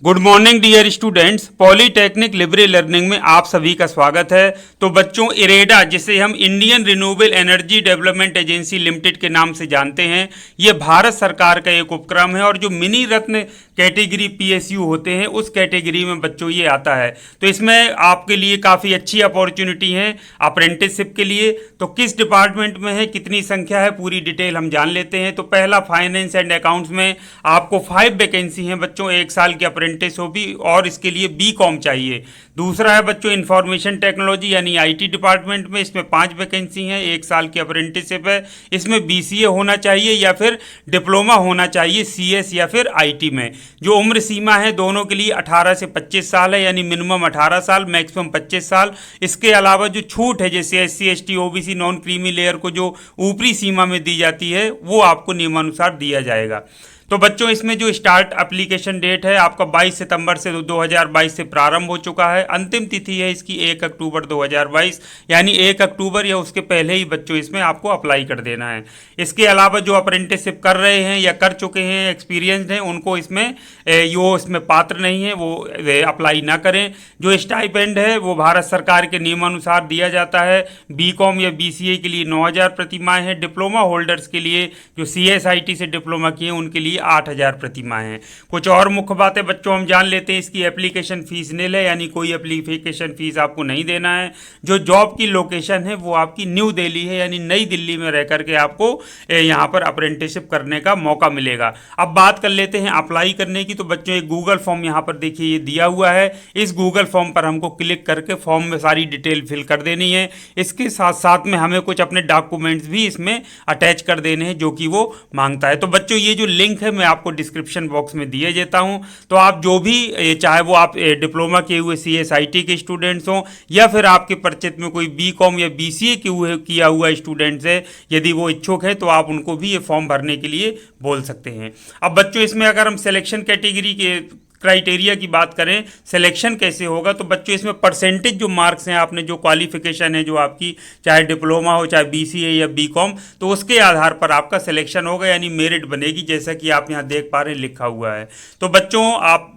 Good morning dear students. Polytechnic libre learning में आप सभी का स्वागत है। तो बच्चों, इरेडा जिसे हम Indian renewable energy development agency limited के नाम से जानते हैं, ये भारत सरकार का एक उपक्रम है और जो मिनी रत्न कैटेगरी पीएसयू होते हैं उस कैटेगरी में बच्चों ये आता है। तो इसमें आपके लिए काफ़ी अच्छी अपॉर्चुनिटी है अप्रेंटिसशिप के लिए। तो किस डिपार्टमेंट में है, कितनी संख्या है, पूरी डिटेल हम जान लेते हैं। तो पहला, फाइनेंस एंड अकाउंट्स में आपको 5 वैकेंसी हैं बच्चों, 1 साल की अप्रेंटिस हो भी और इसके लिए बीकॉम चाहिए। दूसरा है बच्चों इंफॉर्मेशन टेक्नोलॉजी यानी आईटी डिपार्टमेंट में, इसमें 5 वैकेंसी हैं, 1 साल की अप्रेंटिसशिप है। इसमें बीसीए होना चाहिए या फिर डिप्लोमा होना चाहिए सीएस या फिर आईटी में। जो उम्र सीमा है दोनों के लिए 18 से 25 साल है, यानी मिनिमम 18 साल मैक्सिमम 25 साल। इसके अलावा जो छूट है जैसे SC ST OBC non creamy layer को जो ऊपरी सीमा में दी जाती है वो आपको नियमानुसार दिया जाएगा। तो बच्चों इसमें जो स्टार्ट एप्लीकेशन डेट है आपका 22 सितंबर से 2022 से प्रारंभ हो चुका है। अंतिम तिथि है इसकी 1 अक्टूबर 2022, यानी 1 अक्टूबर या उसके पहले ही बच्चों इसमें आपको अप्लाई कर देना है। इसके अलावा जो अप्रेंटिसशिप कर रहे हैं या कर चुके हैं, एक्सपीरियंसड हैं, उनको इसमें इसमें पात्र नहीं है, वो अप्लाई ना करें। जो स्टाइपेंड है वो भारत सरकार के नियमानुसार दिया जाता है। बीकॉम या बीसीए के लिए 9,000 प्रतिमाह है। डिप्लोमा होल्डर्स के लिए जो सीएसआईटी से डिप्लोमा किए उनके लिए 8,000 प्रतिमाह हैं। कुछ और मुख्य बातें बच्चों हम जान लेते हैं। इसकी एप्लीकेशन फीस निल है, यानी कोई एप्लीकेशन फीस आपको नहीं देना है। जो जॉब की लोकेशन है वो आपकी न्यू दिल्ली है, यानी नई दिल्ली में रह करके आपको यहाँ पर अप्रेंटिसशिप करने का मौका मिलेगा। अब बात कर लेते हैं अप्लाई करने की। तो बच्चों एक गूगल फॉर्म यहाँ पर देखिए ये दिया हुआ है। इस गूगल फॉर्म पर हमको क्लिक करके फॉर्म में सारी डिटेल फिल कर देनी है। इसके साथ साथ में हमें कुछ अपने डॉक्यूमेंट्स भी इसमें अटैच कर देने हैं जो कि वो मांगता है। तो बच्चों ये जो लिंक मैं आपको डिस्क्रिप्शन बॉक्स में दिए देता हूं। तो आप जो भी चाहे वो आप डिप्लोमा किए हुए सीएसआईटी के स्टूडेंट्स हों या फिर आपके परिचित में कोई बीकॉम या बीसीए किया हुआ स्टूडेंट्स है, यदि वो इच्छुक है तो आप उनको भी ये फॉर्म भरने के लिए बोल सकते हैं। अब बच्चों इसमें अगर हम सिलेक्शन कैटेगरी के क्राइटेरिया की बात करें, सिलेक्शन कैसे होगा, तो बच्चों इसमें परसेंटेज जो मार्क्स हैं, आपने जो क्वालिफिकेशन है जो आपकी चाहे डिप्लोमा हो चाहे बीसीए या बीकॉम, तो उसके आधार पर आपका सिलेक्शन होगा, यानी मेरिट बनेगी, जैसा कि आप यहाँ देख पा रहे हैं लिखा हुआ है। तो बच्चों आप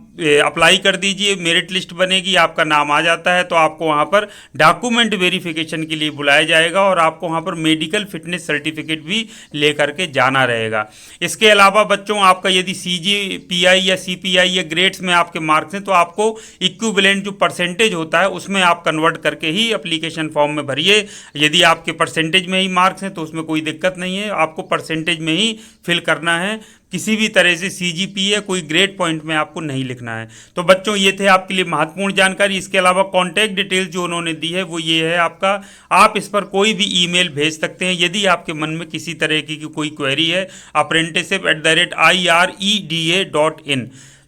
अप्लाई कर दीजिए, मेरिट लिस्ट बनेगी, आपका नाम आ जाता है तो आपको वहाँ पर डॉक्यूमेंट वेरिफिकेशन के लिए बुलाया जाएगा और आपको वहाँ पर मेडिकल फिटनेस सर्टिफिकेट भी लेकर के जाना रहेगा। इसके अलावा बच्चों आपका यदि सीजीपीआई या सीपीआई या ग्रेड्स में आपके मार्क्स हैं तो आपको इक्विवेलेंट जो परसेंटेज होता है उसमें आप कन्वर्ट करके ही एप्लीकेशन फॉर्म में भरिए। यदि आपके परसेंटेज में ही मार्क्स हैं तो उसमें कोई दिक्कत नहीं है, आपको परसेंटेज में ही फिल करना है। किसी भी तरह से सीजीपीए कोई ग्रेड पॉइंट में आपको नहीं लिखना है। तो बच्चों ये थे आपके लिए महत्वपूर्ण जानकारी। इसके अलावा कॉन्टैक्ट डिटेल्स जो उन्होंने दी है वो ये है आपका, आप इस पर कोई भी ईमेल भेज सकते हैं यदि आपके मन में किसी तरह की कोई क्वेरी है apprenticeship@ireda.in।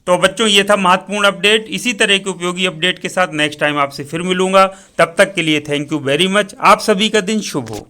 तो बच्चों ये था महत्वपूर्ण अपडेट। इसी तरह के उपयोगी अपडेट के साथ नेक्स्ट टाइम आपसे फिर मिलूंगा। तब तक के लिए थैंक यू वेरी मच। आप सभी का दिन शुभ हो।